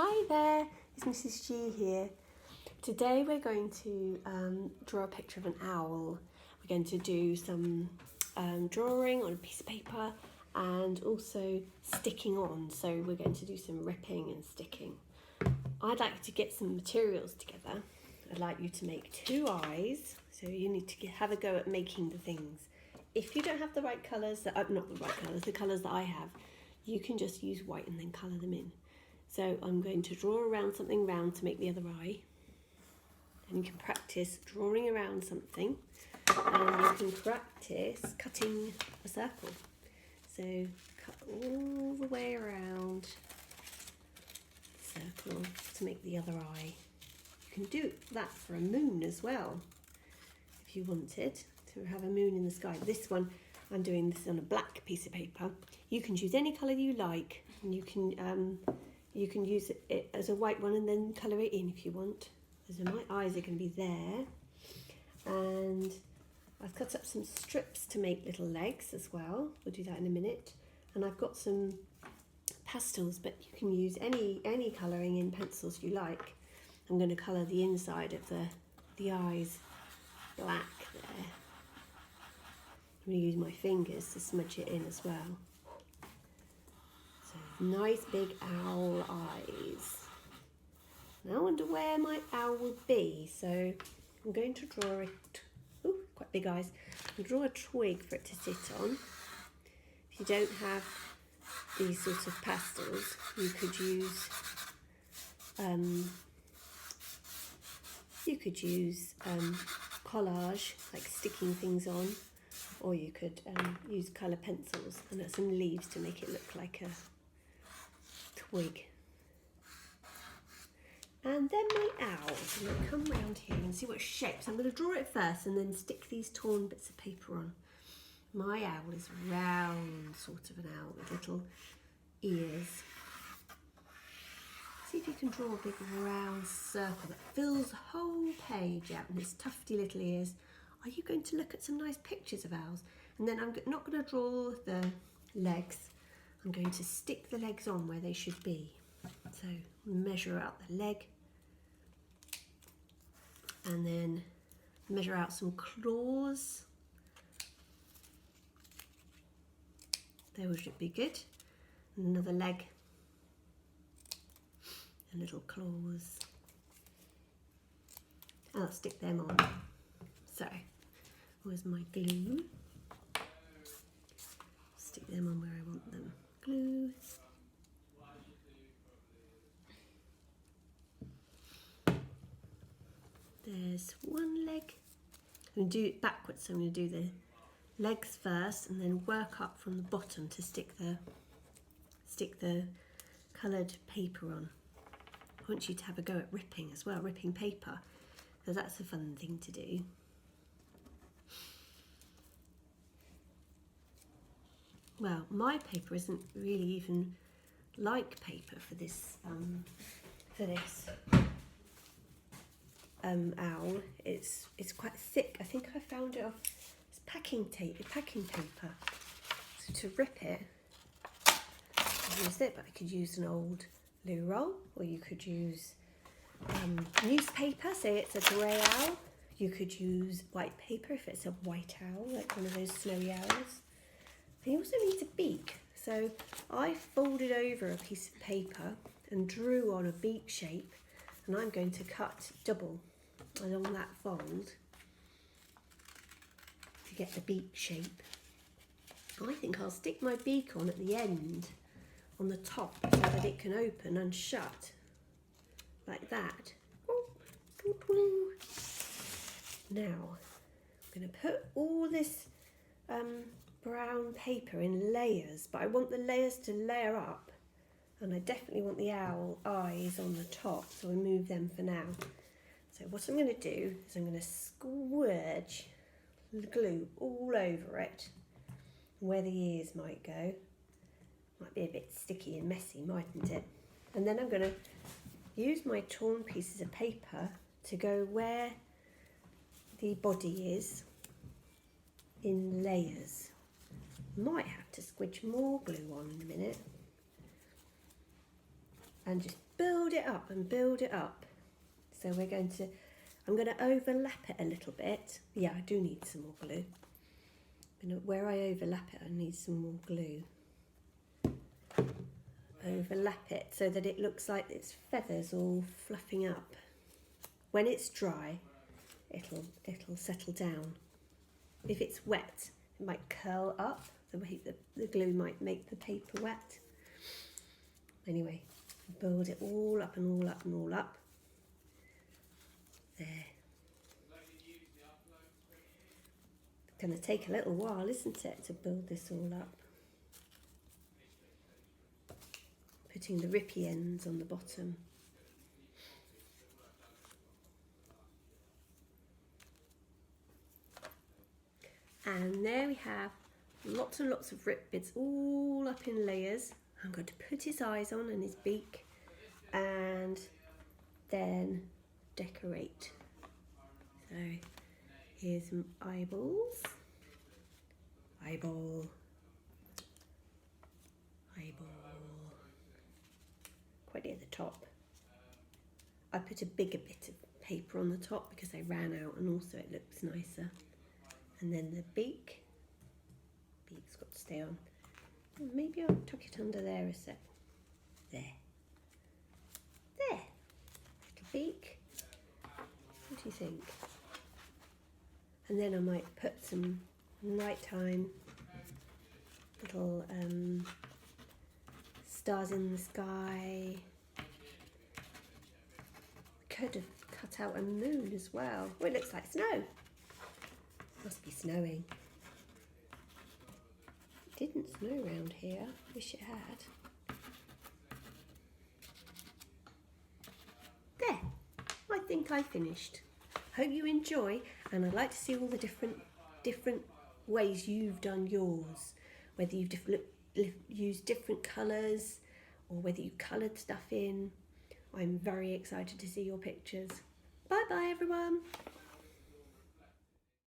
Hi there, it's Mrs. G here. Today we're going to draw a picture of an owl. We're going to do some drawing on a piece of paper and also sticking on. So we're going to do some ripping and sticking. I'd like to get some materials together. I'd like you to make 2 eyes. So you need to have a go at making the things. If you don't have the right colours, not the right colours, the colours that I have, you can just use white and then colour them in. So I'm going to draw around something round to make the other eye. And you can practice drawing around something. And you can practice cutting a circle. So cut all the way around the circle to make the other eye. You can do that for a moon as well, if you wanted to have a moon in the sky. This one, I'm doing this on a black piece of paper. You can choose any colour you like, and you can use it as a white one and then colour it in if you want. So my eyes are going to be there, and I've cut up some strips to make little legs as well. We'll do that in a minute. And I've got some pastels, but you can use any colouring in pencils you like. I'm going to colour the inside of the eyes black there. I'm going to use my fingers to smudge it in as well. So nice big owl eyes. Now I wonder where my owl would be. So I'm going to draw it. Ooh, quite big eyes. I'll draw a twig for it to sit on. If you don't have these sorts of pastels, you could use collage, like sticking things on, or you could use colour pencils and some leaves to make it look like a twig. And then my owl, I'm going to come round here and see what shapes. I'm going to draw it first and then stick these torn bits of paper on. My owl is round, sort of an owl with little ears. See if you can draw a big round circle that fills the whole page out with its tufty little ears. Are you going to look at some nice pictures of owls? And then I'm not going to draw the legs. I'm going to stick the legs on where they should be. So measure out the leg and then measure out some claws. Those should be good. Another leg and little claws. I'll stick them on. So, where's my glue? Stick them on where I want them. Glue. There's one leg. I'm going to do it backwards, so I'm going to do the legs first and then work up from the bottom to stick the coloured paper on. I want you to have a go at ripping as well, ripping paper, because that's a fun thing to do. Well, my paper isn't really even like paper for this owl. It's quite thick. I think I found it off packing paper. So to rip it, I used it, but I could use an old loo roll, or you could use newspaper. Say it's a grey owl. You could use white paper if it's a white owl, like one of those snowy owls. And you also need a beak. So I folded over a piece of paper and drew on a beak shape, and I'm going to cut double along that fold to get the beak shape. I think I'll stick my beak on at the end, on the top, so that it can open and shut like that. Now I'm going to put all this brown paper in layers, but I want the layers to layer up, and I definitely want the owl eyes on the top, so I'll move them for now. So what I'm going to do is I'm going to squirge the glue all over it, where the ears might go. Might be a bit sticky and messy, mightn't it? And then I'm going to use my torn pieces of paper to go where the body is in layers. Might have to squidge more glue on in a minute. and just build it up and build it up. So I'm going to overlap it a little bit. Yeah, I do need some more glue. Where I overlap it, I need some more glue. Overlap it so that it looks like its feathers all fluffing up. When it's dry, it'll settle down. If it's wet, it might curl up. The glue might make the paper wet. Anyway, build it all up and all up and all up. There. It's going to take a little while, isn't it, to build this all up. Putting the rippy ends on the bottom. And there we have lots and lots of rip bits all up in layers. I'm going to put his eyes on and his beak and then decorate. So here's some eyeballs. Eyeball. Eyeball. Quite near the top. I put a bigger bit of paper on the top because I ran out and also it looks nicer. And then the beak. Beak's got to stay on. Maybe I'll tuck it under there a sec. There. There. Little beak. What do you think? And then I might put some nighttime little stars in the sky. Could have cut out a moon as well. Oh, it looks like snow. Must be snowing. It didn't snow around here. Wish it had. There. I think I finished. Hope you enjoy, and I'd like to see all the different ways you've done yours. Whether you've used different colours or whether you coloured stuff in. I'm very excited to see your pictures. Bye bye everyone.